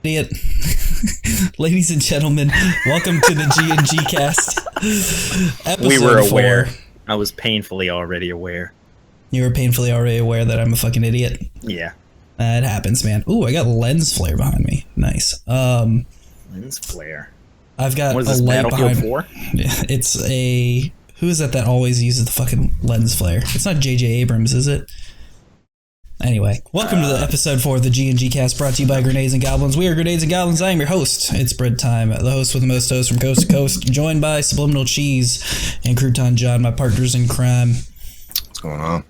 Idiot. Ladies and gentlemen, welcome to the G&G Cast. Episode we were aware. 4. I was painfully already aware. You were painfully already aware that I'm a fucking idiot? Yeah. That happens, man. Ooh, I got lens flare behind me. Nice. Lens flare. I've got what is this, a light Battlefield behind 4? Yeah, it's a... Who is that always uses the fucking lens flare? It's not J.J. Abrams, is it? Anyway, welcome to the episode 4 of the G&G Cast, brought to you by Grenades and Goblins. We are Grenades and Goblins. I am your host. It's Bread Time, the host with the most toast from coast to coast, joined by Subliminal Cheese and Crouton John, my partners in crime. What's going on?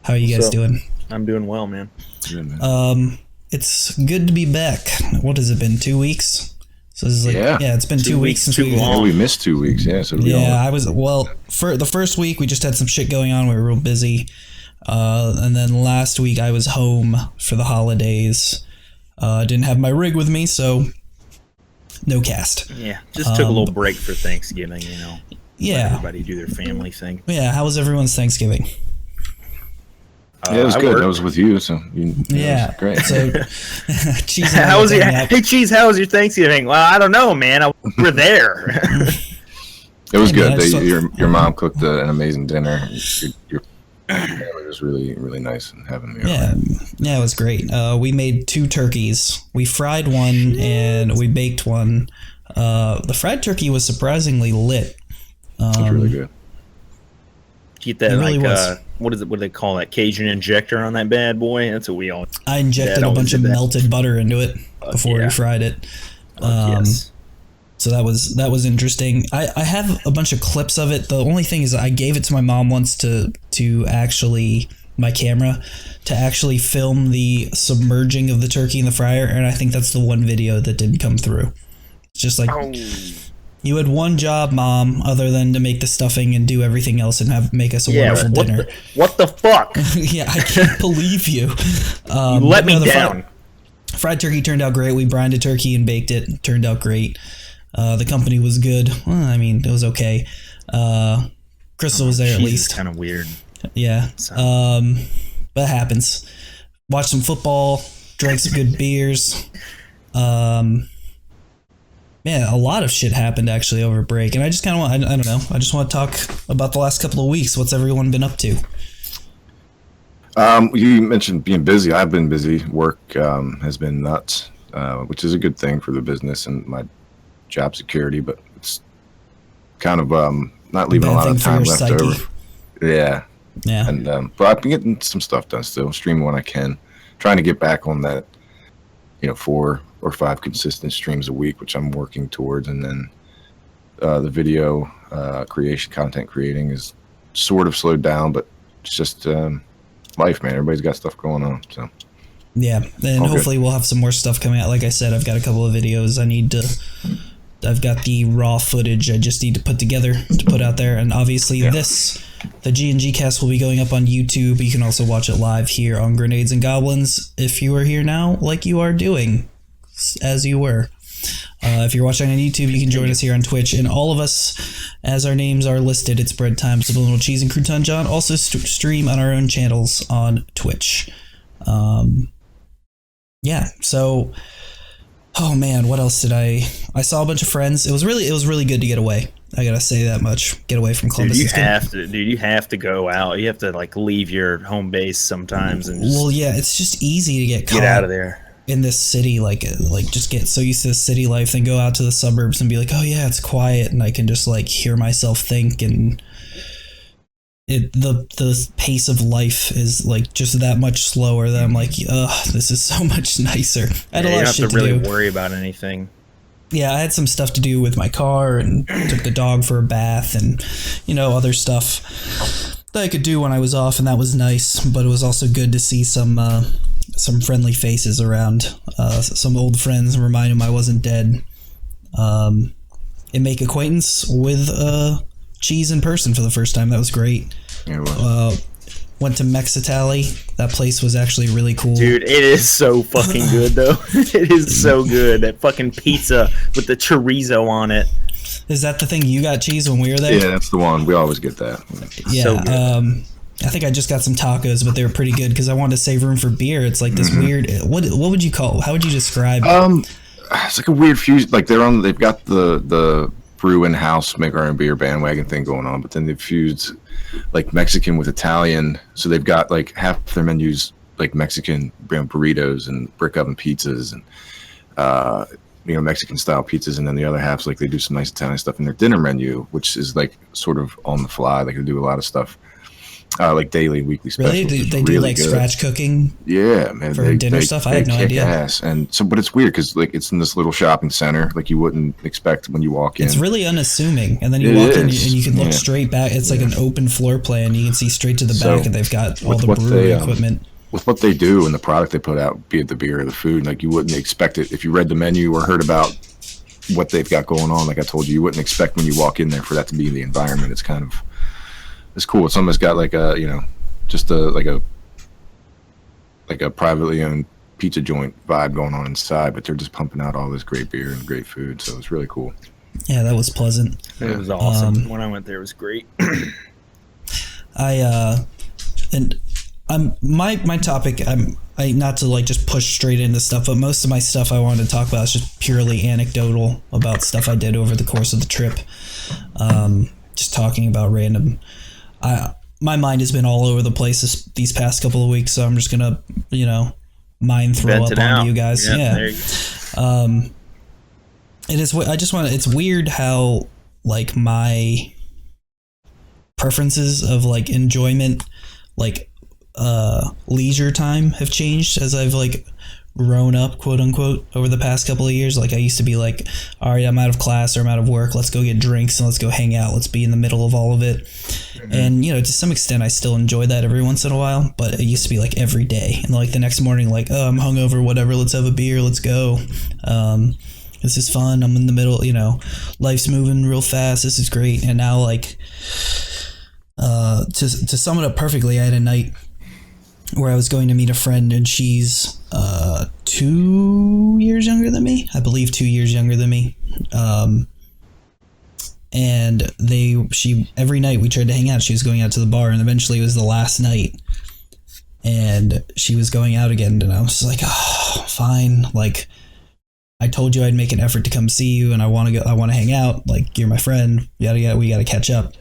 How are you guys doing? I'm doing well, man. Good, man. It's good to be back. What has it been, 2 weeks? So this is like, yeah, it's been 2 weeks since we... Yeah, we missed 2 weeks, yeah. So for the first week, we just had some shit going on. We were real busy. And then last week I was home for the holidays. Didn't have my rig with me, so no cast. Yeah, just took a little break for Thanksgiving, you know. Yeah. Let everybody do their family thing. Yeah, how was everyone's Thanksgiving? Yeah, it was good. I was with you, so yeah, it was great. So, Cheese, how was your? Hey, Cheese, how was your Thanksgiving? Well, I don't know, man. We're there. It was good. Your mom cooked an amazing dinner. Your family was really, really nice and having me. Yeah, yeah, it was great. We made 2 turkeys. We fried one and we baked one. The fried turkey was surprisingly lit. It was really good. Get that really what is it? What do they call that? Cajun injector on that bad boy. That's what we all. I injected a bunch of melted butter into it before we fried it. Yes. So that was interesting. I have a bunch of clips of it. The only thing is I gave it to my mom once to actually, my camera, to actually film the submerging of the turkey in the fryer, and I think that's the one video that didn't come through. It's just like, you had one job, Mom, other than to make the stuffing and do everything else and make us a wonderful dinner. What the fuck? Yeah, I can't believe you. You let me down. Fried turkey turned out great. We brined a turkey and baked it. It turned out great. The company was good. Well, I mean, it was okay. Crystal was there at least. Kind of weird. Yeah. But it happens. Watched some football. Drank some good beers. Yeah, a lot of shit happened actually over break, and I just kind of want—I don't know. I just want to talk about the last couple of weeks. What's everyone been up to? You mentioned being busy. I've been busy. Work has been nuts, which is a good thing for the business and my job security, but it's kind of not leaving a lot of time left over. Yeah. And but I've been getting some stuff done still, streaming when I can, trying to get back on that, 4 or 5 consistent streams a week, which I'm working towards. And then the video content creating is sort of slowed down, but it's just life, man. Everybody's got stuff going on, so. Yeah, and hopefully we'll have some more stuff coming out. Like I said, I've got a couple of videos I've got the raw footage I just need to put together to put out there. And obviously the G&G Cast will be going up on YouTube. You can also watch it live here on Grenades and Goblins if you are here now, like you are doing, as you were. If you're watching on YouTube, you can join us here on Twitch. And all of us, as our names are listed, it's Bread Time, Subliminal Cheese, and Crouton John, also stream on our own channels on Twitch. Yeah, so... Oh man, what else did I saw a bunch of friends. It was really good to get away. I gotta say that much. Get away from Columbus. Dude, you have to go out. You have to leave your home base sometimes and it's just easy to get out of there in this city. Just get so used to the city life, then go out to the suburbs and be like, oh yeah, it's quiet, and I can just hear myself think, and the pace of life is just that much slower that I'm like, ugh, this is so much nicer. I had a lot of shit to do. You don't have to really worry about anything. Yeah, I had some stuff to do with my car and took the dog for a bath and, other stuff that I could do when I was off, and that was nice, but it was also good to see some friendly faces around, some old friends, and remind them I wasn't dead, and make acquaintance with Cheese in person for the first time. That was great. Yeah, well. Went to Mexitali. That place was actually really cool. Dude, it is so fucking good, though. It is so good. That fucking pizza with the chorizo on it. Is that the thing you got cheese when we were there? Yeah, that's the one. We always get that. Yeah. So I think I just got some tacos, but they were pretty good because I wanted to save room for beer. It's like this weird. What would you call? How would you describe? It's like a weird fusion. Like they've got the brew in house, make our own beer bandwagon thing going on, but then they've fused like Mexican with Italian. So they've got like half their menus like Mexican burritos and brick oven pizzas and Mexican style pizzas, and then the other half's like they do some nice Italian stuff in their dinner menu, which is like sort of on the fly. Like they do a lot of stuff. Like daily, weekly specials. Really? They do like good. Scratch cooking? Yeah, man. For dinner stuff? I had no idea. Ass. And so, but it's weird because like it's in this little shopping center, like you wouldn't expect when you walk in. It's really unassuming, and then you walk in and you can look straight back. It's like an open floor plan. You can see straight to the back, and they've got all the brewery equipment. With what they do and the product they put out, be it the beer or the food, like you wouldn't expect it if you read the menu or heard about what they've got going on. Like I told you, you wouldn't expect when you walk in there for that to be the environment. It's kind of it's cool. It's almost got like a just like a privately owned pizza joint vibe going on inside, but they're just pumping out all this great beer and great food, so it's really cool. Yeah, that was pleasant. It was awesome. When I went there, it was great. My topic. I not to like just push straight into stuff, but most of my stuff I wanted to talk about is just purely anecdotal about stuff I did over the course of the trip. Just talking about random. My mind has been all over the place these past couple of weeks, so I'm just gonna, mind throw up onto you guys. Yeah. There you go. It is. I just want to. It's weird how like my preferences of like enjoyment, like leisure time, have changed as I've like grown up, quote unquote, over the past couple of years. Like I used to be like, all right, I'm out of class or I'm out of work, let's go get drinks and let's go hang out, let's be in the middle of all of it. And to some extent I still enjoy that every once in a while, but it used to be like every day, and like the next morning, like, oh, I'm hungover, whatever, let's have a beer, let's go, this is fun, I'm in the middle, life's moving real fast, this is great. And now like to sum it up perfectly, I had a night where I was going to meet a friend, and she's 2 years younger than me. I believe 2 years younger than me. And every night we tried to hang out. She was going out to the bar, and eventually it was the last night, and she was going out again, and I was like, oh, fine. Like, I told you I'd make an effort to come see you, and I want to hang out. Like, you're my friend. We gotta catch up.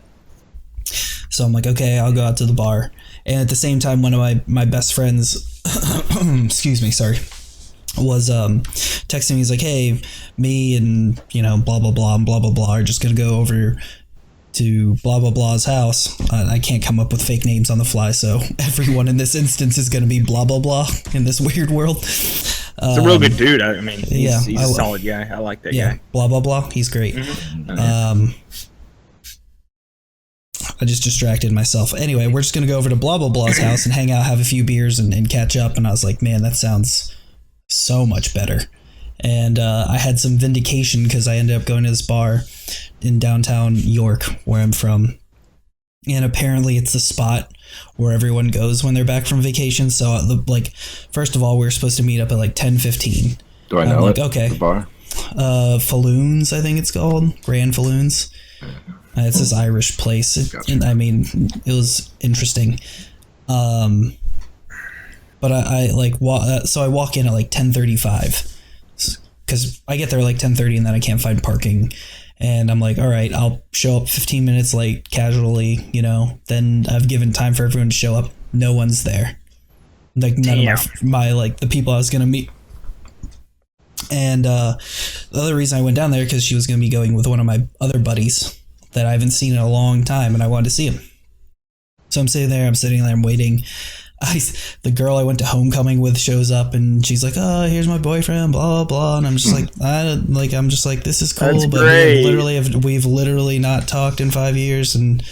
So I'm like, okay, I'll go out to the bar. And at the same time, one of my best friends, excuse me, sorry, was texting me. He's like, hey, me and, blah, blah, blah, and blah, blah, blah are just going to go over to blah, blah, blah's house. I can't come up with fake names on the fly, so everyone in this instance is going to be blah, blah, blah in this weird world. He's a real good dude. I mean, he's a solid guy. I like that guy. Blah, blah, blah. He's great. Mm-hmm. I just distracted myself. Anyway, we're just going to go over to blah, blah, blah's house and hang out, have a few beers and catch up. And I was like, man, that sounds so much better. And I had some vindication because I ended up going to this bar in downtown York, where I'm from. And apparently it's the spot where everyone goes when they're back from vacation. So, first of all, we were supposed to meet up at 10:15. Do I know it? Okay. The bar? Falloons, I think it's called. Grand Falloons. It's this Irish place. Gotcha. I mean, it was interesting. But so I walk in at 10:35 because I get there at 10:30 and then I can't find parking. And I'm like, all right, I'll show up 15 minutes late casually, then I've given time for everyone to show up. No one's there. None of my the people I was going to meet. And the other reason I went down there because she was going to be going with one of my other buddies that I haven't seen in a long time, and I wanted to see him. So I'm sitting there, I'm waiting. The girl I went to homecoming with shows up, and she's like, oh, here's my boyfriend, blah, blah, blah. And I'm just like, this is cool. That's but great. we've literally not talked in 5 years. And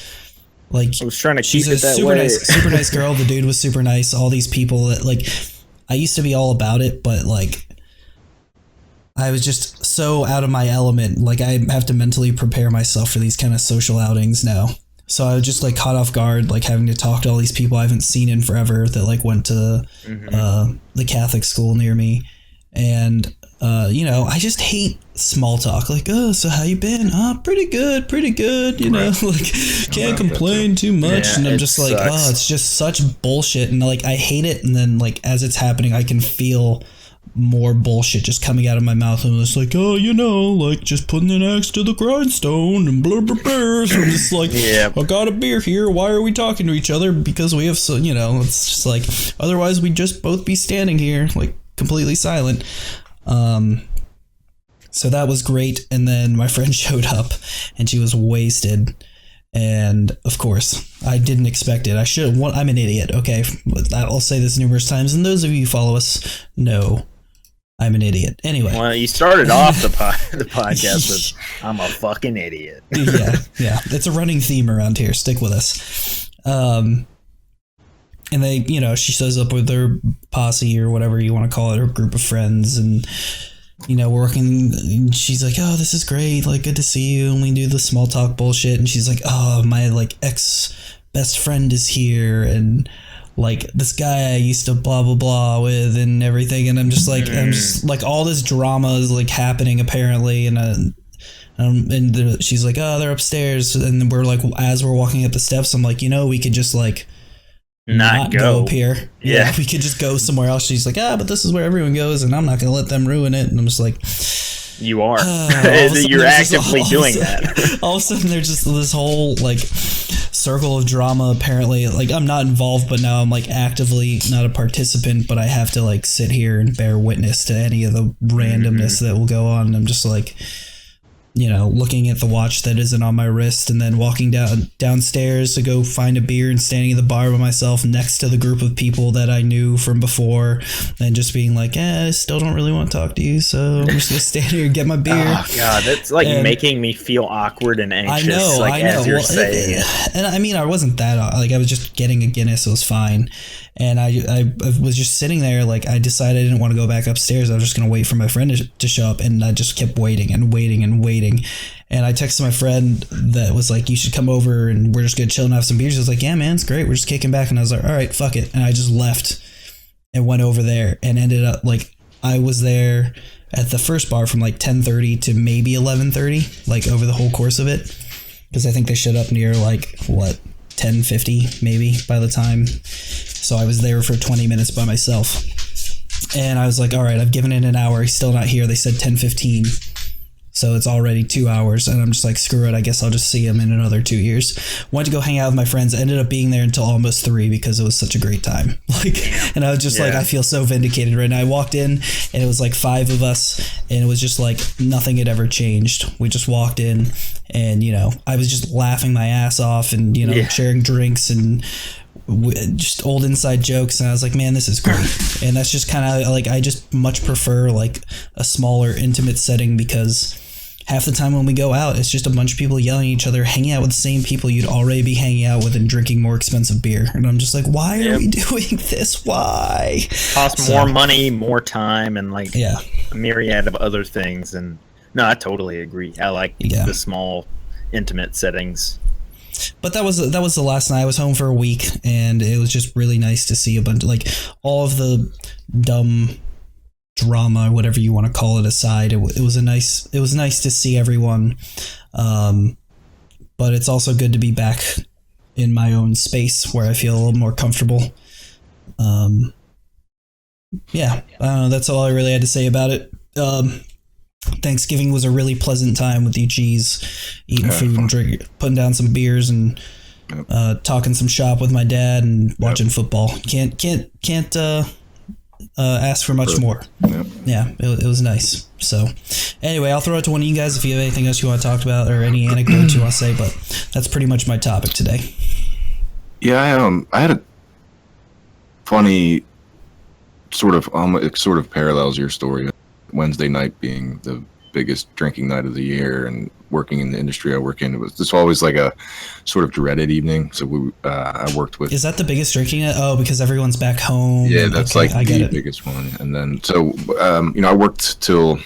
I was trying to keep she's it that way. Super nice girl. The dude was super nice. All these people that I used to be all about it, but I was just so out of my element. I have to mentally prepare myself for these kind of social outings now. So I was just caught off guard, having to talk to all these people I haven't seen in forever that went to the Catholic school near me. And I just hate small talk. Like, oh, so how you been? Oh, pretty good. Like, can't complain too much. Yeah, and I'm just like, sucks. oh, it's just such bullshit. And like, I hate it. And then like, as it's happening, I can feel more bullshit just coming out of my mouth, and it's like, oh, like just putting an axe to the grindstone and blah blah blah. So I'm just like, I got a beer here. Why are we talking to each other? Because we have it's just like, otherwise we'd just both be standing here like completely silent. So that was great. And then my friend showed up, and she was wasted. And of course, I didn't expect it. I'm an idiot. Okay, I'll say this numerous times, and those of you who follow us know I'm an idiot. Anyway. Well, you started off the podcast with, I'm a fucking idiot. Yeah. It's a running theme around here. Stick with us. And they, she shows up with her posse or whatever you want to call it, her group of friends. And, we're working. And she's like, oh, this is great. Like, good to see you. And we do the small talk bullshit. And she's like, oh, my like ex best friend is here. And like this guy I used to blah blah blah with and everything, and I'm just like all this drama is like happening apparently, and she's like, oh, they're upstairs, and then we're like, as we're walking up the steps, I'm like, we could just like not go up here. Yeah, we could just go somewhere else. She's like, but this is where everyone goes, and I'm not gonna let them ruin it. And I'm just like, you are. You're actively doing that. All of a sudden, there's just this whole like circle of drama. Apparently, like I'm not involved, but now I'm like actively not a participant. But I have to like sit here and bear witness to any of the randomness that will go on. And I'm just like, looking at the watch that isn't on my wrist, and then walking downstairs to go find a beer, and standing at the bar by myself next to the group of people that I knew from before, and just being like, I still don't really want to talk to you, so I'm just gonna stand here and get my beer. Oh god, that's like making me feel awkward and anxious. I know. As you're saying it. And I mean, I wasn't that like, I was just getting a Guinness. It was fine. And I was just sitting there, like, I decided I didn't want to go back upstairs. I was just going to wait for my friend to show up, and I just kept waiting and waiting and waiting. And I texted my friend that was like, you should come over and we're just going to chill and have some beers. He was like, yeah, man, it's great. We're just kicking back. And I was like, all right, fuck it. And I just left and went over there, and ended up, like, I was there at the first bar from like 10:30 to maybe 11:30, like over the whole course of it. Because I think they showed up near like, 10:50 maybe by the time. So I was there for 20 minutes by myself, and I was like, all right, I've given it an hour. He's still not here. They said 10:15. So it's already 2 hours, and I'm just like, screw it. I guess I'll just see him in another 2 years. Went to go hang out with my friends. Ended up being there until almost 3 because it was such a great time. Like, and I was just like, I feel so vindicated right now. I walked in, and it was like 5 of us, and it was just like nothing had ever changed. We just walked in, and I was just laughing my ass off, and sharing drinks and just old inside jokes, and I was like, man, this is great. And that's just kind of like, I just much prefer like a smaller, intimate setting, because half the time when we go out, it's just a bunch of people yelling at each other, hanging out with the same people you'd already be hanging out with, and drinking more expensive beer. And I'm just like, why are we doing this? Why? Costs more money, more time, and like a myriad of other things. And no, I totally agree. I like the small, intimate settings. But that was the last night. I was home for a week, and it was just really nice to see a bunch of, like, all of the dumb drama or whatever you want to call it aside. It was nice to see everyone, but it's also good to be back in my own space where I feel a little more comfortable. I don't know, that's all I really had to say about it. Thanksgiving was a really pleasant time with you G's, eating food and drinking, putting down some beers, and talking some shop with my dad, and watching football. Can't ask for much more. Yeah, it was nice. So anyway, I'll throw it to one of you guys if you have anything else you want to talk about, or any anecdotes you want to say, but that's pretty much my topic today. Yeah, I had a funny sort of parallels your story. Wednesday night being the biggest drinking night of the year, and working in the industry I work in, it's always like a sort of dreaded evening. So I worked with. Is that the biggest drinking night? Oh, because everyone's back home. Yeah, that's the biggest one. And then I worked till,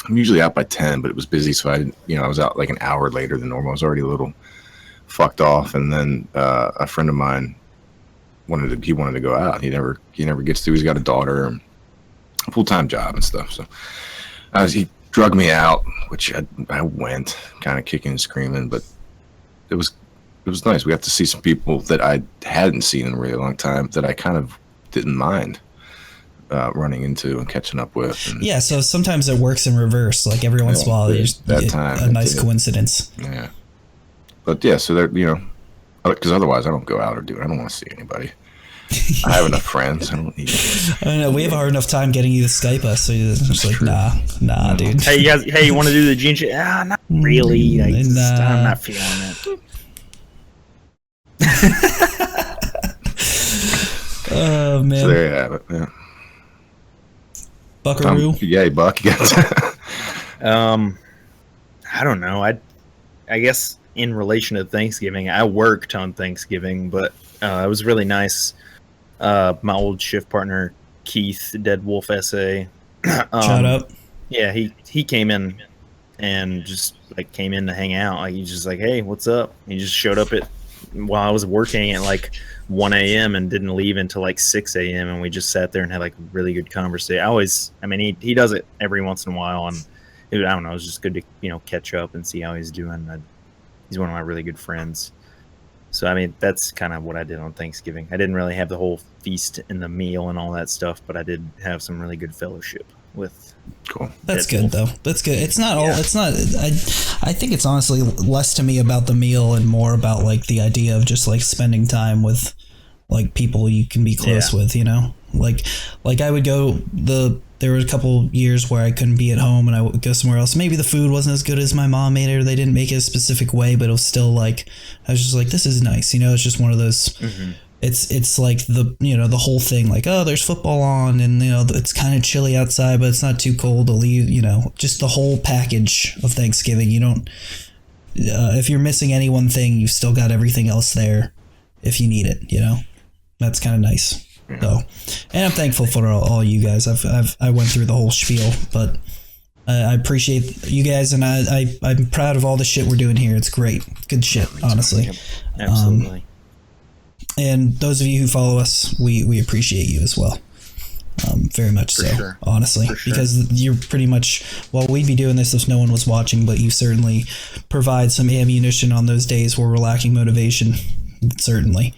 I'm usually out by 10, but it was busy, so I was out like an hour later than normal. I was already a little fucked off, and then a friend of mine wanted to go out. He never gets to. He's got a daughter, full-time job and stuff. So He drug me out, which I went kind of kicking and screaming, but it was nice. We got to see some people that I hadn't seen in a really long time that I kind of didn't mind running into and catching up with. And, yeah, so sometimes it works in reverse. Like every once in a while, there's a nice coincidence. Yeah. But yeah, so because otherwise I don't go out or do it. I don't want to see anybody. I have enough friends. I don't need. I don't know. We have a hard enough time getting you to Skype us, so you're just like, nah, dude. Hey, you guys. Hey, you want to do the G&G? Not really. I'm not feeling it. Oh man. So there you have it. Yeah. Buckaroo. Yay, Buck. You got I don't know. I guess in relation to Thanksgiving, I worked on Thanksgiving, but it was really nice. My old shift partner Keith, Dead Wolf SA. Shout out. Yeah, he came in and just like came in to hang out. Like he's just like, hey, what's up? He just showed up while I was working at like 1 a.m. and didn't leave until like 6 a.m. and we just sat there and had like a really good conversation. He does it every once in a while, and I don't know, it was just good to catch up and see how he's doing. He's one of my really good friends. So, I mean, that's kind of what I did on Thanksgiving. I didn't really have the whole feast and the meal and all that stuff, but I did have some really good fellowship with. Cool. That's good, though. That's good. It's not all. It's not. I think it's honestly less to me about the meal and more about like the idea of just like spending time with like people you can be close with. Like I would go There were a couple years where I couldn't be at home and I would go somewhere else. Maybe the food wasn't as good as my mom made it, or they didn't make it a specific way, but it was still like, I was just like, this is nice. It's just one of those, it's like the whole thing, like, oh, there's football on and, it's kind of chilly outside, but it's not too cold to leave, just the whole package of Thanksgiving. You don't, if you're missing any one thing, you've still got everything else there if you need it, that's kind of nice. So, and I'm thankful for all you guys. I went through the whole spiel, but I appreciate you guys, and I'm proud of all the shit we're doing here. It's great, good shit, honestly. Absolutely. And those of you who follow us, we appreciate you as well, very much so. Sure. Honestly, because you're pretty much, well, we'd be doing this if no one was watching, but you certainly provide some ammunition on those days where we're lacking motivation. Certainly.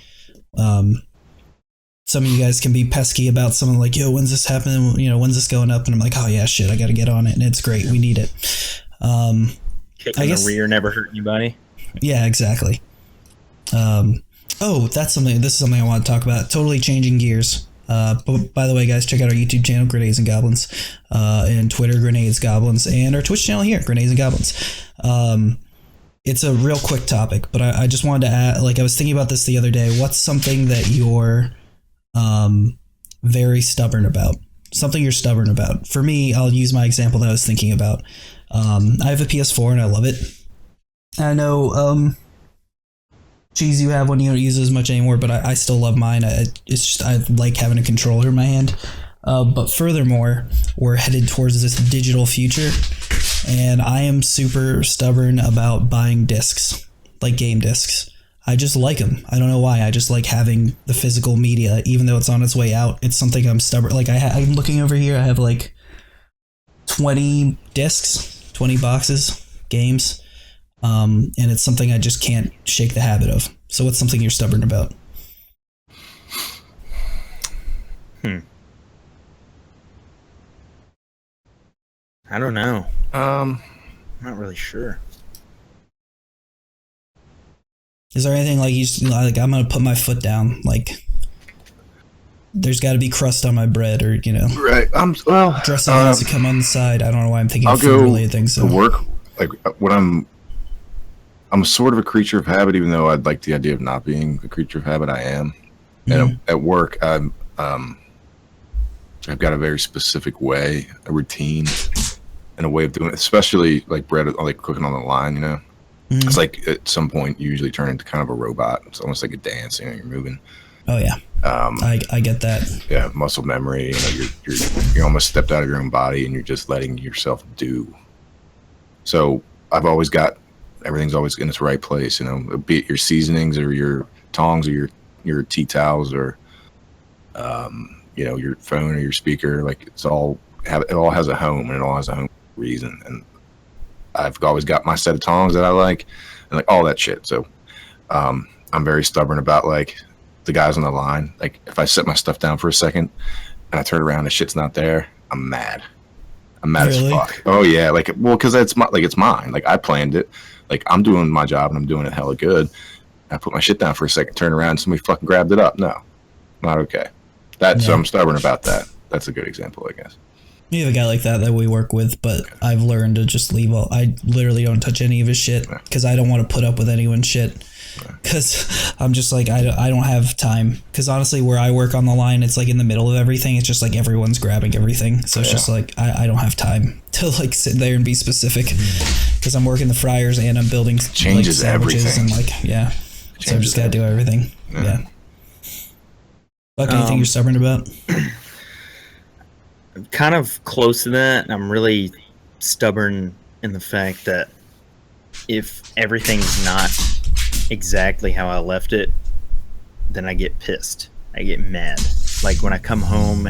Some of you guys can be pesky about something like, yo, when's this happening? When's this going up? And I'm like, oh yeah, shit, I got to get on it. And it's great. We need it. Kicking the rear never hurt anybody. Yeah, exactly. This is something I want to talk about. Totally changing gears. But by the way, guys, check out our YouTube channel, Grenades and Goblins, and Twitter, Grenades Goblins, and our Twitch channel here, Grenades and Goblins. It's a real quick topic, but I just wanted to add, like, I was thinking about this the other day. What's something that you're very stubborn about? Something you're stubborn about. For me, I'll use my example that I was thinking about. I have a PS4 and I love it. I know, geez, you have one, you don't use it as much anymore, but I still love mine. I like having a controller in my hand. But furthermore, we're headed towards this digital future, and I am super stubborn about buying discs, like game discs. I just like them. I don't know why. I just like having the physical media, even though it's on its way out. It's something I'm stubborn. Like I'm looking over here. I have like 20 discs, 20 boxes, games, and it's something I just can't shake the habit of. So what's something you're stubborn about? I don't know. I'm not really sure. Is there anything like like I'm gonna put my foot down? Like, there's got to be crust on my bread, or right? Dressing has to come on the side. I don't know why I'm thinking I'll of food-related things. To work, like when I'm sort of a creature of habit, even though I'd like the idea of not being a creature of habit. I am, and at work, I've got a very specific way, a routine, and a way of doing it. Especially like bread, like cooking on the line, It's like at some point you usually turn into kind of a robot. It's almost like a dance, you're moving. Oh yeah. I get that. Yeah, muscle memory. You're almost stepped out of your own body, and you're just letting yourself do. So I've always got everything's always in its right place. Be it your seasonings or your tongs or your tea towels or your phone or your speaker. Like it all has a home, and it all has a home reason. And I've always got my set of tongs that I like, and like all that shit. So I'm very stubborn about like the guys on the line. Like if I set my stuff down for a second and I turn around and shit's not there, I'm mad. I'm mad as fuck. Oh yeah, like well, because it's mine. Like I planned it. Like I'm doing my job and I'm doing it hella good. I put my shit down for a second, turn around, and somebody fucking grabbed it up. No, not okay. So I'm stubborn about that. That's a good example, I guess. We have a guy like that we work with, but I've learned to just leave I literally don't touch any of his shit because I don't want to put up with anyone's shit. Because I'm just like, I don't have time. Because honestly, where I work on the line, it's like in the middle of everything. It's just like everyone's grabbing everything. So it's just like, I don't have time to like sit there and be specific. Because I'm working the fryers and I'm building changes like, sandwiches everything. And like, yeah. So I just got to do everything. Yeah. Fuck, anything you're stubborn about? I'm kind of close to that. I'm really stubborn in the fact that if everything's not exactly how I left it, then I get pissed. I get mad. Like when I come home,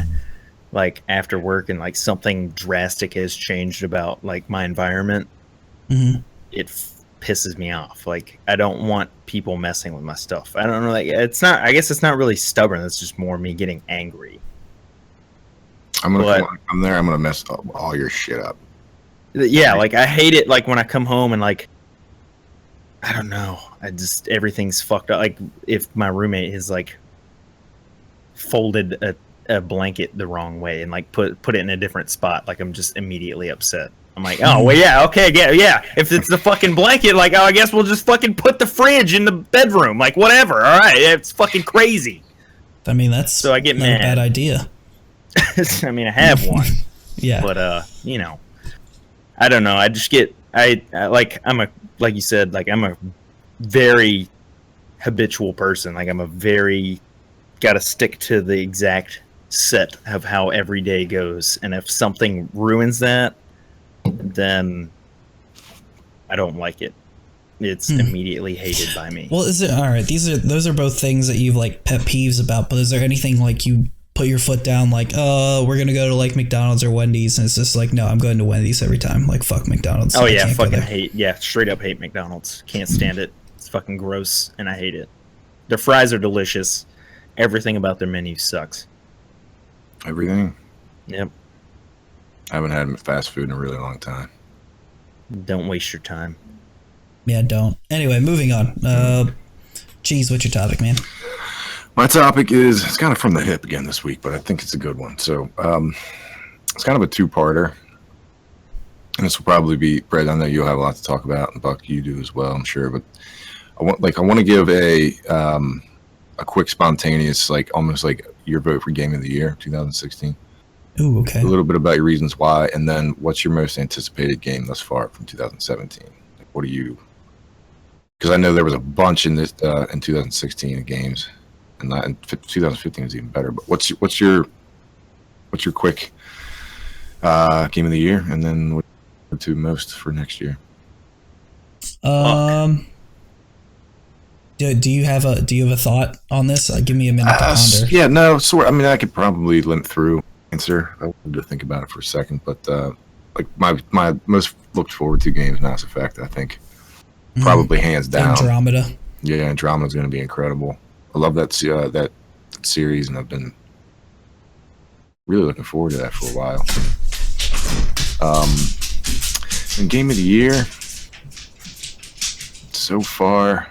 like after work, and like something drastic has changed about like my environment, it pisses me off. Like I don't want people messing with my stuff. I don't know. Like it's not. I guess it's not really stubborn. It's just more me getting angry. I'm gonna mess up all your shit up. Yeah, like I hate it. Like when I come home and like, I don't know. Everything's fucked up. Like if my roommate has like folded a blanket the wrong way and like put it in a different spot, like I'm just immediately upset. I'm like, oh well, yeah, okay, yeah. If it's the fucking blanket, like, oh, I guess we'll just fucking put the fridge in the bedroom, like whatever. All right, it's fucking crazy. I mean, that's so I get not mad. A bad idea. I mean, I have one. Yeah, but you know, I don't know. I just get like you said, like I'm a very habitual person. Like I'm a very got to stick to the exact set of how every day goes, and if something ruins that, then I don't like it. It's immediately hated by me. Well, is it all right? Those are both things that you've like pet peeves about. But is there anything like you put your foot down, like, oh, we're gonna go to like McDonald's or Wendy's, and it's just like, no, I'm going to Wendy's every time. Like, fuck McDonald's. Oh yeah, fucking hate. Yeah, straight up hate McDonald's. Can't stand it. It's fucking gross, and I hate it. Their fries are delicious. Everything about their menu sucks. Everything. Yep. I haven't had fast food in a really long time. Don't waste your time. Yeah, don't. Anyway, moving on. Geez, what's your topic, man? My topic it's kind of from the hip again this week, but I think it's a good one. So it's kind of a two-parter. And this will probably be, Brett, I know you'll have a lot to talk about, and Buck, you do as well, I'm sure. But I want to give a quick, spontaneous, like almost like your vote for Game of the Year 2016. Ooh, okay. A little bit about your reasons why, and then what's your most anticipated game thus far from 2017? Like, what do you? Because I know there was a bunch in this in 2016 of games, and 2015 was even better. But what's your quick game of the year, and then what to most for next year? Do you have a thought on this? Give me a minute to ponder. Yeah, no, sort. I mean, I could probably limp through answer. I wanted to think about it for a second, but like my most looked forward to game is Mass Effect. I think probably hands down. Andromeda. Yeah, Andromeda's going to be incredible. I love that series, and I've been really looking forward to that for a while. And Game of the Year so far,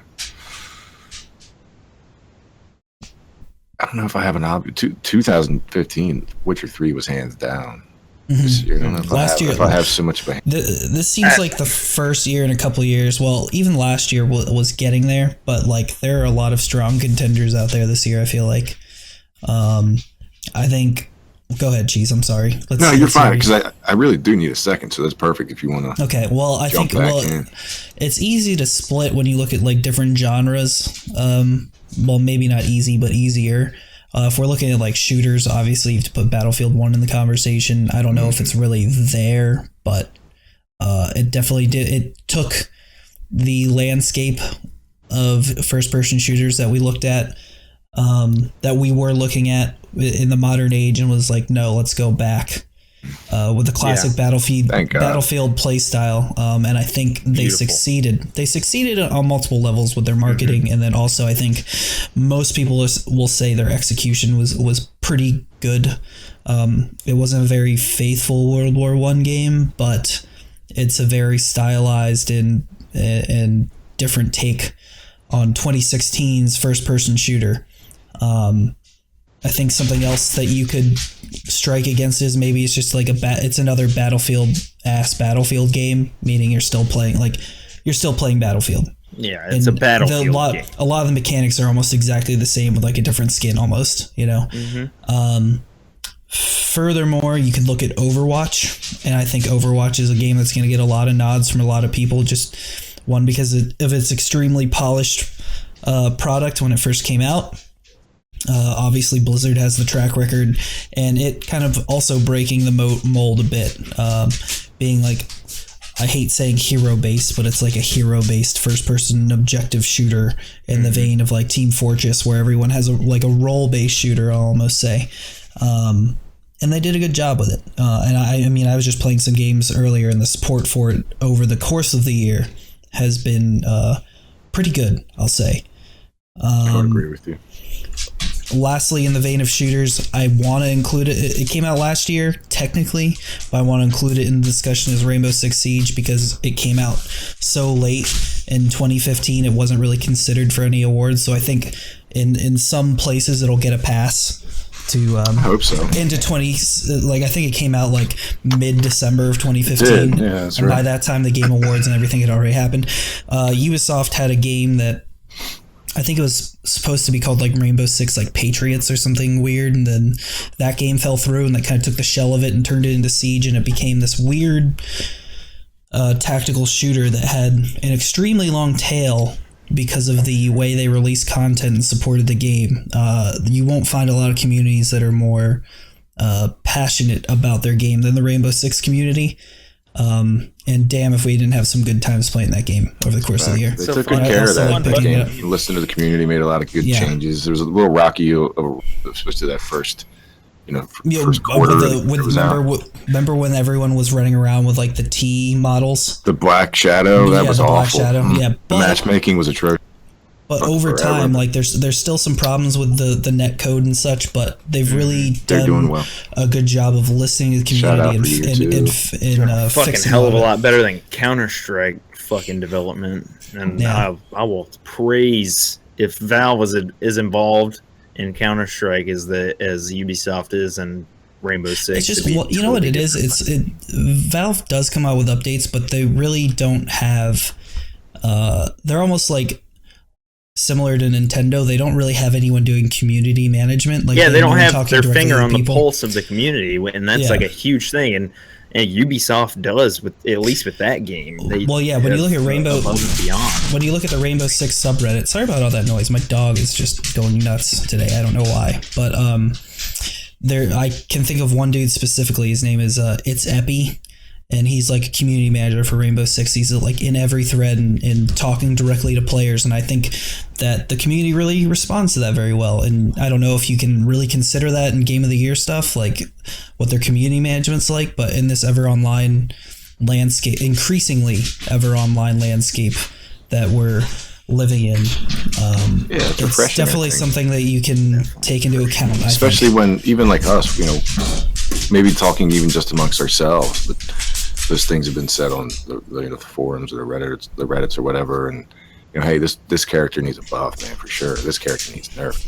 I don't know if I have an obvious. 2015, Witcher 3 was hands down. This year, I don't know if I have so much of a. This seems like the first year in a couple of years. Well, even last year was getting there, but like there are a lot of strong contenders out there this year. I feel like. I think. Go ahead, Cheese. I'm sorry. No, you're fine, because I really do need a second, so that's perfect if you want to. Okay, well, I think it's easy to split when you look at like different genres. Well, maybe not easy, but easier. If we're looking at like shooters, obviously you have to put Battlefield 1 in the conversation. I don't know if it's really there, but it definitely did. It took the landscape of first-person shooters that we looked at, that we were looking at in the modern age, and was like, no, let's go back with the classic Battlefield play style, and I think they Beautiful. succeeded. They succeeded on multiple levels with their marketing, and then also I think most people will say their execution was pretty good. It wasn't a very faithful World War I game, but it's a very stylized and different take on 2016's first-person shooter. I think something else that you could strike against is maybe it's just like it's another Battlefield game, meaning you're still playing Battlefield. Yeah, it's a Battlefield game. A lot of the mechanics are almost exactly the same with like a different skin almost, you know. Furthermore, you could look at Overwatch, and I think Overwatch is a game that's going to get a lot of nods from a lot of people. Just one, because of its extremely polished product when it first came out. Obviously, Blizzard has the track record, and it kind of also breaking the mold a bit, being like, I hate saying hero-based, but it's like a hero-based first-person objective shooter in the vein of like Team Fortress, where everyone has a role-based shooter, I'll almost say. And they did a good job with it. And I mean, I was just playing some games earlier, and the support for it over the course of the year has been pretty good, I'll say. I would agree with you. Lastly, in the vein of shooters, I want to include it. It came out last year, technically, but I want to include it in the discussion as Rainbow Six Siege because it came out so late in 2015. It wasn't really considered for any awards, so I think in some places it'll get a pass to I hope so. Into I think it came out like mid-December of 2015. Yeah, that's and right. by that time the Game Awards and everything had already happened. Ubisoft had a game that I think it was supposed to be called like Rainbow Six like Patriots or something weird, and then that game fell through, and they kind of took the shell of it and turned it into Siege, and it became this weird tactical shooter that had an extremely long tail because of the way they released content and supported the game. You won't find a lot of communities that are more passionate about their game than the Rainbow Six community. And damn if we didn't have some good times playing that game over the course of the year. They took good care of that. Like They listened to the community, made a lot of good changes. There was a little rocky, especially that first, first quarter. Remember when everyone was running around with like the T models? The Black Shadow, that was awful. Black Shadow, yeah. The matchmaking was atrocious. But over time, like there's still some problems with the net code and such, but they've really done a good job of listening to the community and fucking fixing hell of a lot better than Counter-Strike fucking development. And I will praise if Valve is involved in Counter-Strike as Ubisoft is and Rainbow Six. It's just you know what it is. Valve does come out with updates, but they really don't have. They're almost like similar to Nintendo. They don't really have anyone doing community management. Like they don't have their finger on the pulse of the community, and that's like a huge thing. And Ubisoft does at least with that game. When you look at Rainbow Beyond, when you look at the Rainbow Six subreddit, sorry about all that noise. My dog is just going nuts today. I don't know why, but I can think of one dude specifically. His name is It's Epi. And he's like a community manager for Rainbow Six. He's like in every thread and talking directly to players. And I think that the community really responds to that very well. And I don't know if you can really consider that in Game of the Year stuff, like what their community management's like. But in this ever online landscape, increasingly ever online landscape that we're living in, it's definitely something that you can take into account. Especially when even like us, maybe talking even just amongst ourselves, but those things have been said on the forums or the Reddits or whatever, and hey, this character needs a buff, man, for sure. This character needs nerfed.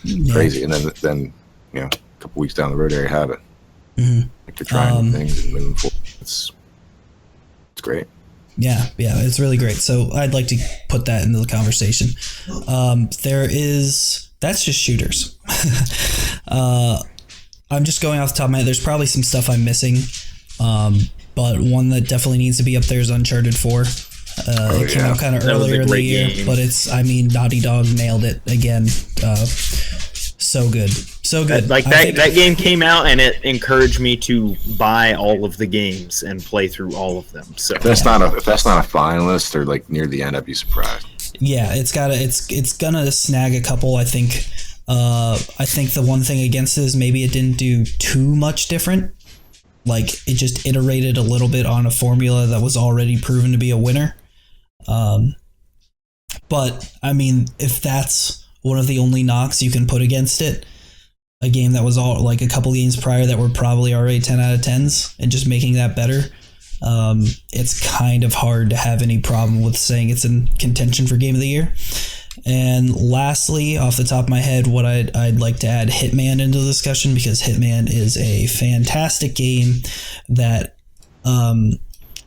It's crazy, and then a couple weeks down the road, there you have it. Mm-hmm. Like they're trying things and moving forward. It's great. Yeah, it's really great. So I'd like to put that into the conversation. That's just shooters. I'm just going off the top of my head. There's probably some stuff I'm missing, but one that definitely needs to be up there is Uncharted 4. It came out kind of earlier in the year, game. But Naughty Dog nailed it again. So good. That game came out and it encouraged me to buy all of the games and play through all of them. So if that's not a finalist or like near the end, I'd be surprised. Yeah, it's gonna snag a couple. I think the one thing against it is maybe it didn't do too much different like it just iterated a little bit on a formula that was already proven to be a winner. But I mean, if that's one of the only knocks you can put against it, a game that was all like a couple games prior that were probably already 10 out of 10s, and just making that better, it's kind of hard to have any problem with saying it's in contention for Game of the Year. And lastly, off the top of my head, what I'd like to add Hitman into the discussion, because Hitman is a fantastic game that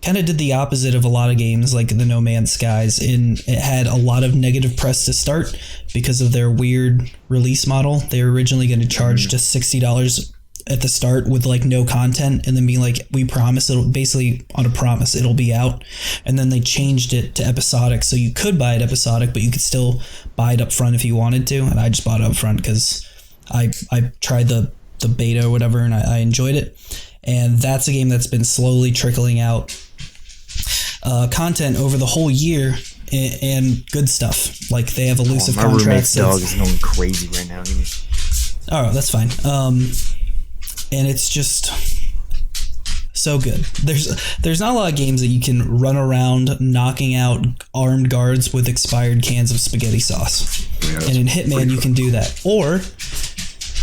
kind of did the opposite of a lot of games like the No Man's Skies. It had a lot of negative press to start because of their weird release model. They were originally going to charge just $60 at the start with like no content, and then being like, we promise it'll, basically on a promise it'll be out. And then they changed it to episodic, so you could buy it episodic, but you could still buy it up front if you wanted to. And I just bought it up front because I tried the beta or whatever, and I enjoyed it. And that's a game that's been slowly trickling out content over the whole year, and good stuff. Like they have elusive contracts. My roommate's dog is going crazy right now. Oh, that's fine. And it's just so good. There's not a lot of games that you can run around knocking out armed guards with expired cans of spaghetti sauce. Yeah, and in Hitman, you can do that. Or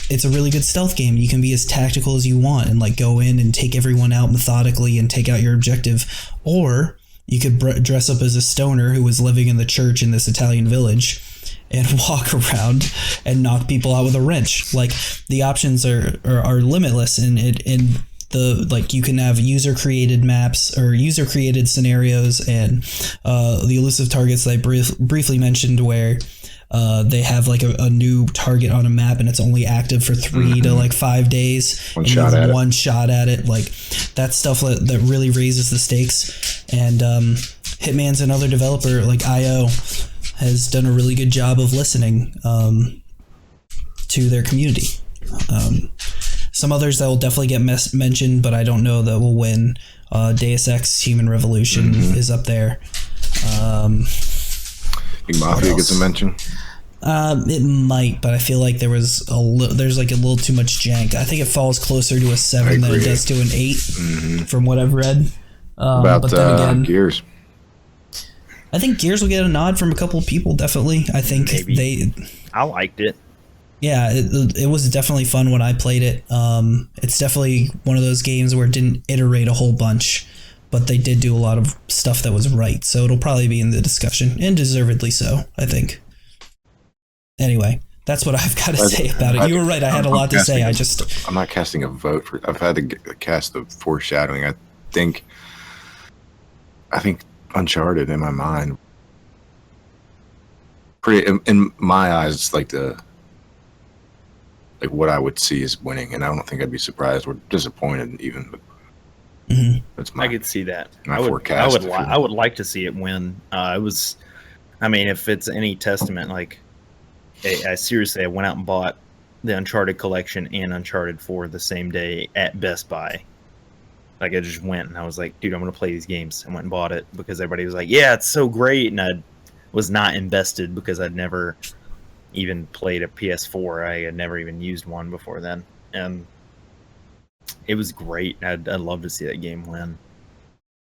it's a really good stealth game. You can be as tactical as you want and like go in and take everyone out methodically and take out your objective. Or you could dress up as a stoner who was living in the church in this Italian village and walk around and knock people out with a wrench. Like the options are limitless, and the like you can have user created maps or user created scenarios, and the elusive targets that I briefly mentioned, where they have like a new target on a map and it's only active for 3 to like 5 days. One shot at it. Like that stuff that really raises the stakes. And Hitman's another developer like IO has done a really good job of listening to their community. Some others that will definitely get mentioned, but I don't know that will win. Deus Ex Human Revolution is up there. Big Mafia gets a mention. It might, but I feel like there's like a little too much jank. I think it falls closer to a 7 than it does to an 8 from what I've read. But then again, Gears. I think Gears will get a nod from a couple of people, definitely. I think I liked it. Yeah, it was definitely fun when I played it. It's definitely one of those games where it didn't iterate a whole bunch, but they did do a lot of stuff that was right. So it'll probably be in the discussion, and deservedly so, I think. Anyway, that's what I've got to say about it. You were right. I had a lot to say. I'm not casting a vote for. I've had to cast the foreshadowing. I think Uncharted in my mind. Pretty in my eyes, it's like what I would see is winning, and I don't think I'd be surprised or disappointed even. But that's I could see that. Forecast. I would like to see it win. If it's any testament, like I seriously went out and bought the Uncharted collection and Uncharted 4 the same day at Best Buy. Like I just went and I was like, dude, I'm gonna play these games. I went and bought it because everybody was like, yeah, it's so great, and I was not invested because I'd never even played a PS4. I had never even used one before then, and it was great. I'd love to see that game win.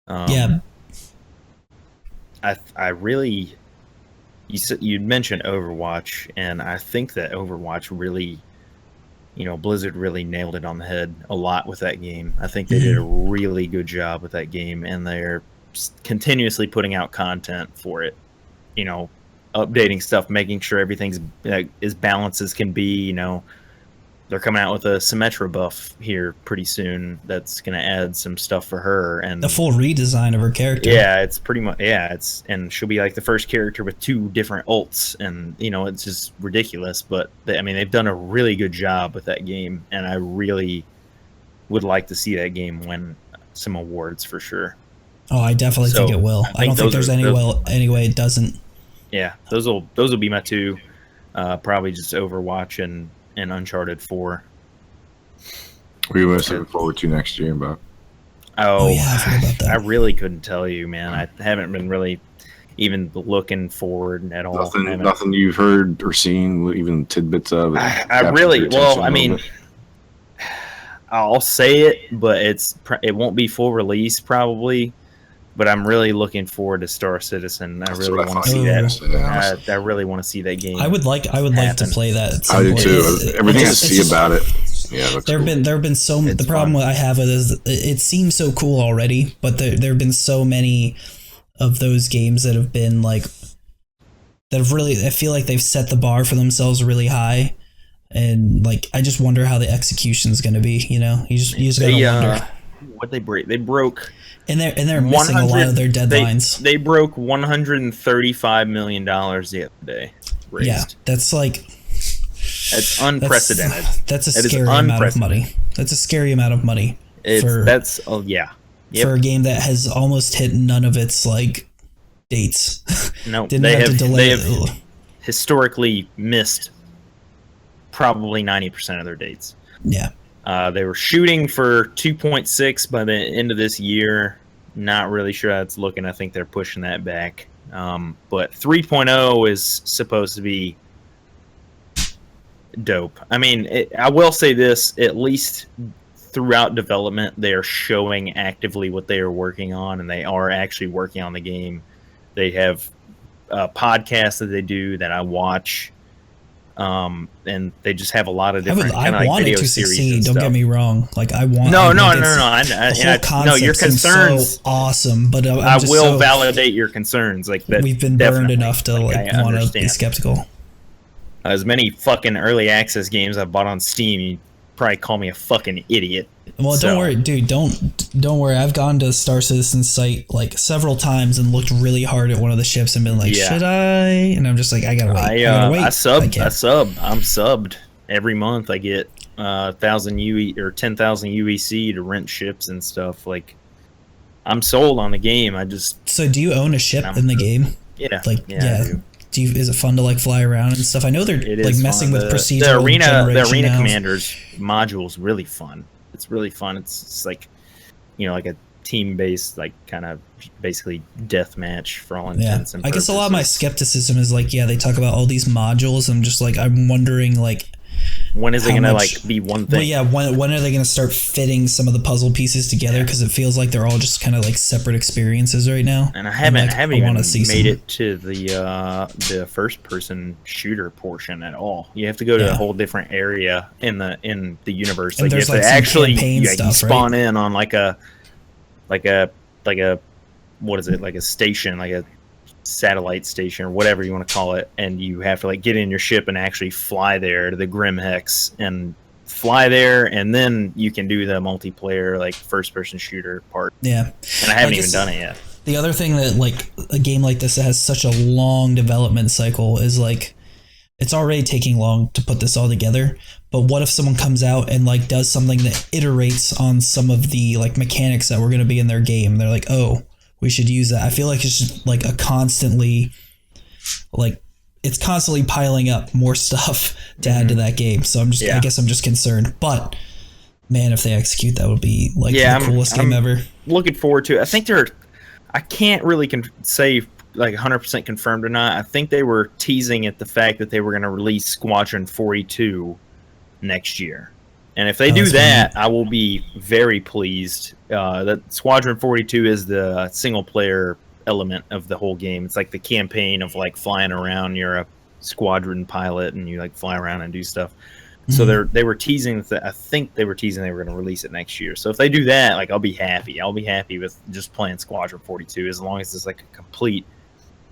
Yeah, I really. You mentioned Overwatch, and I think that Overwatch really, Blizzard really nailed it on the head a lot with that game. I think they did a really good job with that game, and they're continuously putting out content for it. Updating stuff, making sure everything's as balanced as can be. They're coming out with a Symmetra buff here pretty soon that's going to add some stuff for her, and the full redesign of her character. Yeah, it's pretty much and she'll be like the first character with 2 different ults, and it's just ridiculous. But they've done a really good job with that game, and I really would like to see that game win some awards for sure. Oh, I definitely think it will. I don't think there's any way it doesn't. Yeah, those will be my 2, probably just Overwatch and Uncharted 4. What are you most looking forward to next year, Bob? Oh yeah, I forgot about that. I really couldn't tell you, man. I haven't been really even looking forward at all. Nothing you've heard or seen, even tidbits of it. I'll I'll say it, but it won't be full release probably. But I'm really looking forward to Star Citizen. I really want to see that. I really want to see that game. I would like to play that. At some I do point. too. Everything I see about it. Yeah, there have been so many. The problem I have with it is it seems so cool already, but there have been so many of those games that have been like that have really. I feel like they've set the bar for themselves really high, and like I just wonder how the execution is going to be. You know, you just gotta wonder. What they break? They broke. And they're missing a lot of their deadlines. They broke $135 million the other day. Raised. Yeah, that's like... That's unprecedented. That's a scary amount of money. That's a scary amount of money. Yeah. Yep. For a game that has almost hit none of its, like, dates. No, they have historically missed probably 90% of their dates. Yeah. They were shooting for 2.6 by the end of this year. Not really sure how it's looking. I think they're pushing that back. But 3.0 is supposed to be dope. I mean, I will say this, at least throughout development, they are showing actively what they are working on, and they are actually working on the game. They have podcasts that they do that I watch. And they just have a lot of different kind of like video series. Succeed, don't get me wrong. Like I want. No. Your concerns so awesome, but I will validate your concerns. Like that, we've been burned enough to like want to be skeptical. As many fucking early access games I bought on Steam, you probably call me a fucking idiot. Well, don't worry, dude. Don't worry. I've gone to Star Citizen's site like several times and looked really hard at one of the ships and been like, should I? And I'm just like, I gotta wait. I sub. I'm subbed every month. I get 1,000 UE or 10,000 UEC to rent ships and stuff. Like, I'm sold on the game. So do you own a ship in the game? Yeah. Like yeah. Is it fun to like fly around and stuff? I know they're like messing with procedural. The arena commanders module is really fun. It's really fun. It's like, you know, like a team-based, like kind of basically death match for all intents and purposes. I guess a lot of my skepticism is like, they talk about all these modules. I'm just like, I'm wondering like, when is it going to like be one thing? Well, yeah. When are they going to start fitting some of the puzzle pieces together? Because it feels like they're all just kind of like separate experiences right now. And I haven't even made it to the first person shooter portion at all. You have to go to a whole different area in the universe. And like you have to actually spawn in on like a what is it, like a station, like a satellite station or whatever you want to call it, and you have to like get in your ship and actually fly there to the Grim Hex and fly there, and then you can do the multiplayer like first person shooter part. Yeah. And I haven't even done it yet. The other thing that like a game like this that has such a long development cycle is like it's already taking long to put this all together, but what if someone comes out and like does something that iterates on some of the like mechanics that were going to be in their game? They're like, oh, we should use that. I feel like it's just like it's constantly piling up more stuff to add to that game. So I guess I'm just concerned. But man, if they execute, that would be like the coolest game ever. Looking forward to it. I think I can't really say like 100% confirmed or not. I think they were teasing at the fact that they were going to release Squadron 42 next year. And if they do that, I will be very pleased. That Squadron 42 is the single-player element of the whole game. It's like the campaign of like flying around. You're a squadron pilot, and you like fly around and do stuff. Mm-hmm. So they were teasing that. I think they were teasing they were going to release it next year. So if they do that, like I'll be happy. I'll be happy with just playing Squadron 42 as long as it's like a complete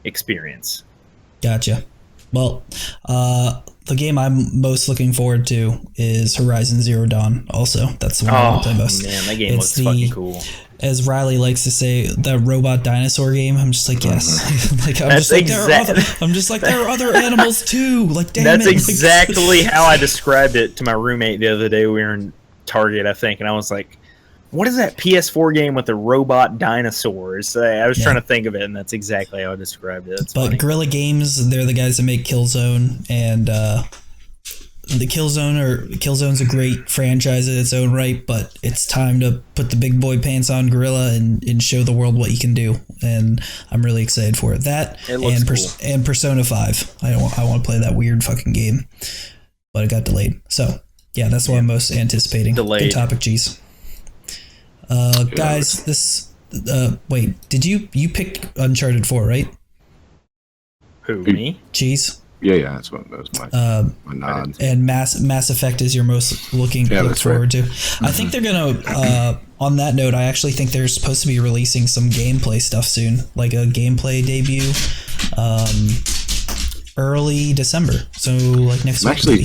experience. Gotcha. Well, the game I'm most looking forward to is Horizon Zero Dawn. Also, that's the one I play most. Man, that game looks fucking cool. As Riley likes to say, that robot dinosaur game. I'm just like, yes. Like I'm just like there are other animals too. Like damn That's exactly how I described it to my roommate the other day. We were in Target, I think, and I was like, what is that PS4 game with the robot dinosaurs? I was trying to think of it, and that's exactly how I described it. But funny. Guerrilla Games, they're the guys that make Killzone, and the Killzone's a great franchise in its own right, but it's time to put the big boy pants on Guerrilla and show the world what you can do, and I'm really excited for it. That and cool. And Persona 5. I want to play that weird fucking game, but it got delayed. So Yeah, that's what I'm most anticipating. Delayed. Good topic, G's. Guys, this. Wait, did you pick Uncharted 4, right? Who, me? G's. Yeah, that was my nod. And Mass Effect is your most look forward to. I think they're gonna. On that note, I actually think they're supposed to be releasing some gameplay stuff soon, like a gameplay debut, early December. So like next week. Actually,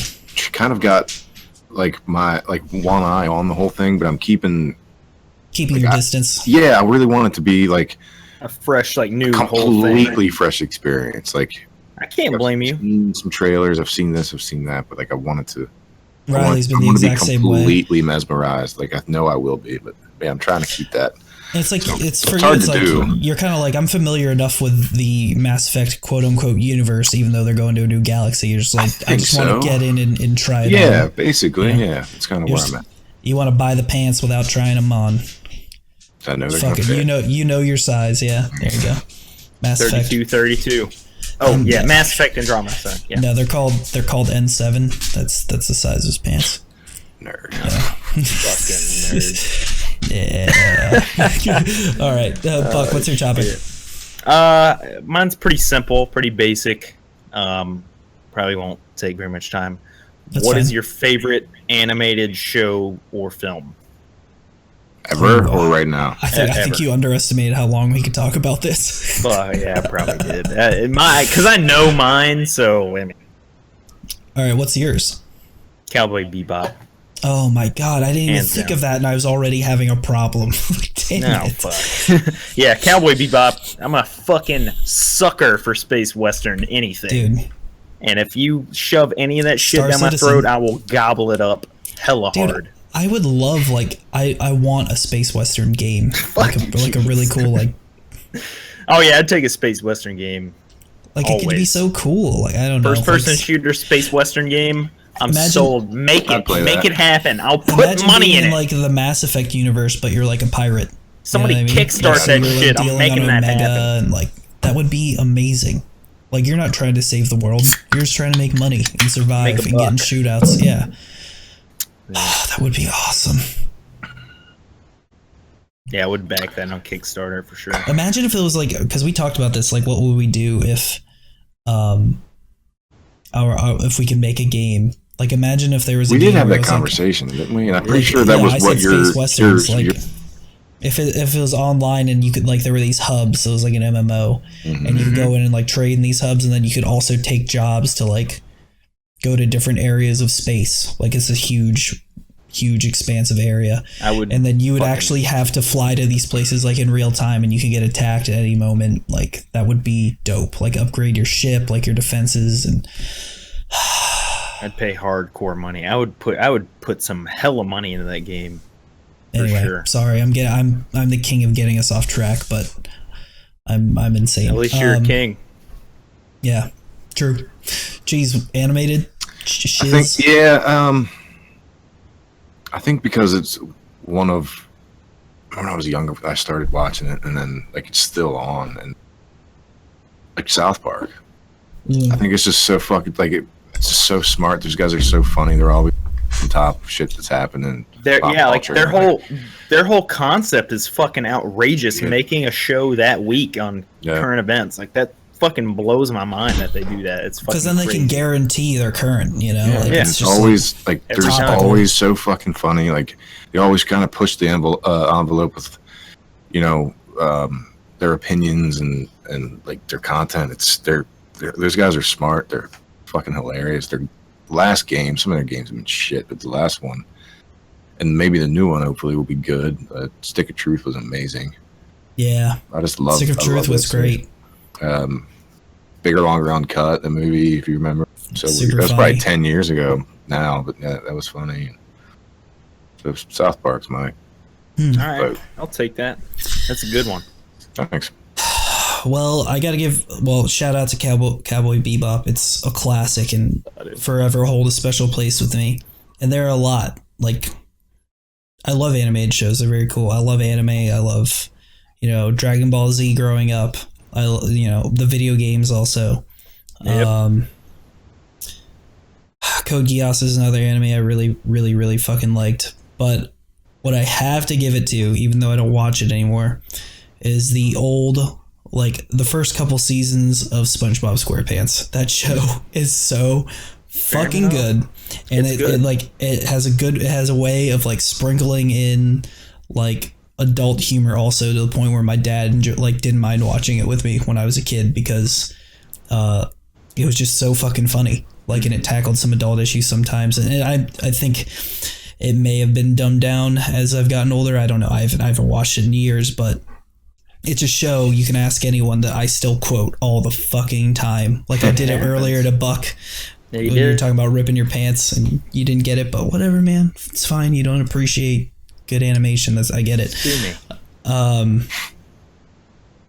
kind of got like my one eye on the whole thing, but I'm keeping your distance. Yeah, I really want it to be like a fresh, like new whole thing. Completely fresh experience. Like I can't blame you. I've seen some trailers, I've seen this, I've seen that, but like I wanted to. Riley's been the exact same way. Completely mesmerized. Like I know I will be, but man, I'm trying to keep that. It's like it's for hard you. It's to like do. You're kind of like I'm familiar enough with the Mass Effect quote unquote universe, even though they're going to a new galaxy. You're just like I just want to get in and try it. Yeah, on. basically, yeah. It's kind of where I'm at. You want to buy the pants without trying them on. I know they're Fuck it. You know your size. Yeah, there you go. Mass 32, Effect. 32. Oh yeah, Mass Effect Andromeda. Sorry. Yeah. No, they're called N7. That's the size of his pants. Nerd. Fucking nerd. Yeah. All right, Buck. What's your topic? Mine's pretty simple, pretty basic. Probably won't take very much time. What is your favorite animated show or film? Ever or right now? I think you underestimated how long we could talk about this. Yeah, I probably did. Because I know mine, so I mean. All right, what's yours? Cowboy Bebop. Oh my god, I didn't even think of that, and I was already having a problem. Damn it. Fuck. Yeah, Cowboy Bebop. I'm a fucking sucker for space western anything. Dude. And if you shove any of that shit Star down my Citizen. throat, I will gobble it up hella hard. I would love, like, I want a space western game. like a really cool, like... Oh yeah, I'd take a space western game. Like, always. it could be so cool. Like, I don't know. First-person shooter space western game. I'm sold. Make it happen. I'll put money in it. Like the Mass Effect universe, but you're like a pirate. Somebody kickstart that shit. I'm making that happen. And, like, that would be amazing. Like, you're not trying to save the world. You're just trying to make money and survive and get in shootouts. Yeah. Oh, that would be awesome. Yeah, I would back that on Kickstarter for sure. Imagine if it was like, because we talked about this, like, what would we do if, if we could make a game? Like, imagine if there was a game. We did have that conversation, didn't we? And I'm pretty sure that was what if it was online and you could, like, there were these hubs, so it was like an MMO, and you could go in and like trade in these hubs, and then you could also take jobs to like go to different areas of space. Like, it's a huge expansive area. And then you would actually have to fly to these places like in real time, and you could get attacked at any moment. Like, that would be dope. Like, upgrade your ship, like your defenses, and I'd pay hardcore money. I would put some hella money into that game. Anyway, sure. Sorry, I'm the king of getting us off track, but I'm insane. At least you're a king. Yeah, true. Geez, animated. I think because it's one of when I was younger, I started watching it, and then like it's still on, and like South Park. I think it's just so fucking it's just so smart. Those guys are so funny. They're always on top of shit that's happening. Their whole concept is fucking outrageous. Yeah. Making a show that week on current events, like, that fucking blows my mind that they do that. It's fucking because then they can guarantee they're current. You know, it's always like they're just always so fucking funny. Like, they always kind of push the envelope with, you know, their opinions and like their content. Those guys are smart. They're fucking hilarious. Their last game, some of their games have been shit, but the last one, and maybe the new one, hopefully, will be good. Stick of Truth was amazing. Yeah, I just love. Stick of Truth was great. Bigger, Longer, Uncut, the movie, if you remember. So that's probably 10 years ago now, but yeah, that was funny. So South Park's my. All right, I'll take that. That's a good one. Thanks. Well, I gotta shout out to Cowboy Bebop. It's a classic and forever hold a special place with me. And there are a lot. Like, I love animated shows. They're very cool. I love anime. I love, Dragon Ball Z growing up. The video games also. Yep. Code Geass is another anime I really, really, really fucking liked. But what I have to give it to, even though I don't watch it anymore, is the old, like, the first couple seasons of SpongeBob SquarePants. That show is so fucking good. And it has a way of, like, sprinkling in, like, adult humor also, to the point where my dad didn't mind watching it with me when I was a kid, because it was just so fucking funny. Like, and it tackled some adult issues sometimes, and I think it may have been dumbed down as I've gotten older. I don't know. I haven't watched it in years, but it's a show you can ask anyone that I still quote all the fucking time. Like, I did it earlier to Buck. Yeah, when you were talking about ripping your pants and you didn't get it, but whatever, man. It's fine. You don't appreciate good animation. I get it.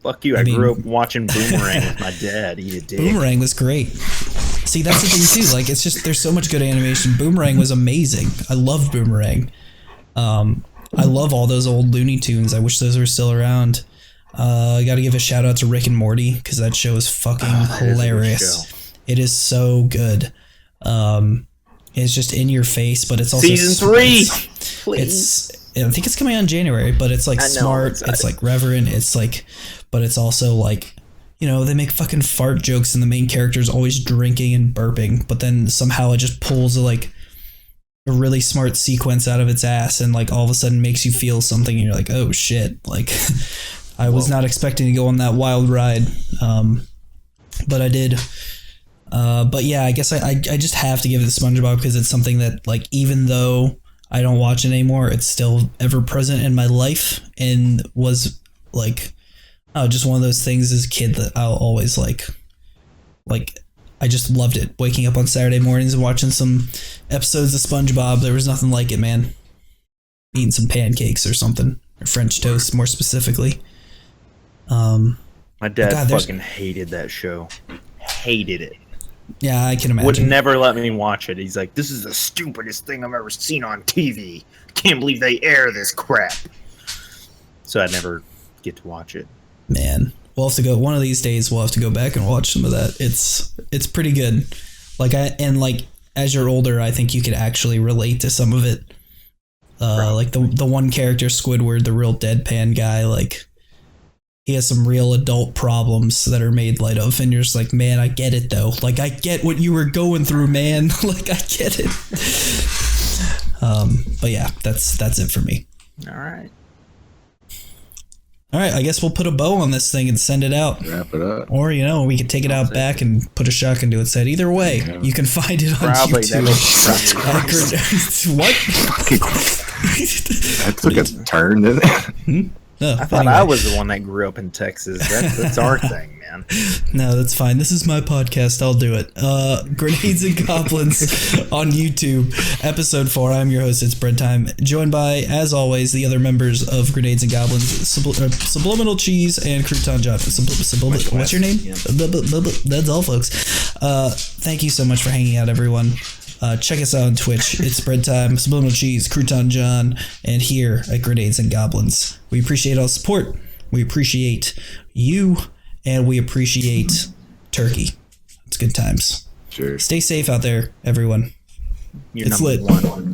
Fuck you. I grew up watching Boomerang with my dad. Eat a dick. Boomerang was great. See, that's the thing too. Like, it's just, there's so much good animation. Boomerang was amazing. I loved Boomerang. I love all those old Looney Tunes. I wish those were still around. I got to give a shout out to Rick and Morty, because that show is fucking hilarious. It is so good. It's just in your face, but it's also season 3. Please. I think it's coming out in January, but it's like smart. It's like reverent. It's like, but it's also like, you know, they make fucking fart jokes and the main character is always drinking and burping, but then somehow it just pulls a really smart sequence out of its ass, and like all of a sudden makes you feel something, and you're like, oh shit, like I was not expecting to go on that wild ride, but I did. But yeah, I guess I just have to give it to SpongeBob, because it's something that, like, even though I don't watch it anymore, it's still ever present in my life, and was like, just one of those things as a kid that I'll always like I just loved it. Waking up on Saturday mornings and watching some episodes of SpongeBob. There was nothing like it, man. Eating some pancakes or something, or French toast more specifically. My dad fucking hated that show. Hated it. Yeah, I can imagine. Would never let me watch it. He's like, this is the stupidest thing I've ever seen on TV. Can't believe they air this crap. So I'd never get to watch it. Man, we'll have to go. One of these days, we'll have to go back and watch some of that. It's pretty good. Like, as you're older, I think you could actually relate to some of it. Like the one character, Squidward, the real deadpan guy, like, he has some real adult problems that are made light of, and you're just like, man, I get it though. Like, I get what you were going through, man. Like, I get it. But yeah, that's it for me. All right, I guess we'll put a bow on this thing and send it out. Wrap it up. Or, you know, we can take it out back and put a shotgun to its head. Either way, you can find it on YouTube. What? That took a turn, didn't it? No, I thought I was the one that grew up in Texas. That's our thing, man. No, that's fine. This is my podcast. I'll do it. Grenades and Goblins on YouTube, episode 4. I'm your host. It's Bread Time. Joined by, as always, the other members of Grenades and Goblins, Subliminal Cheese and Crouton John. What's your name? That's all, folks. Thank you so much for hanging out, everyone. Check us out on Twitch. It's Bread Time, Subliminal Cheese, Crouton John, and here at Grenades and Goblins. We appreciate all the support. We appreciate you, and we appreciate turkey. It's good times. Sure. Stay safe out there, everyone. You're it's number lit. 1.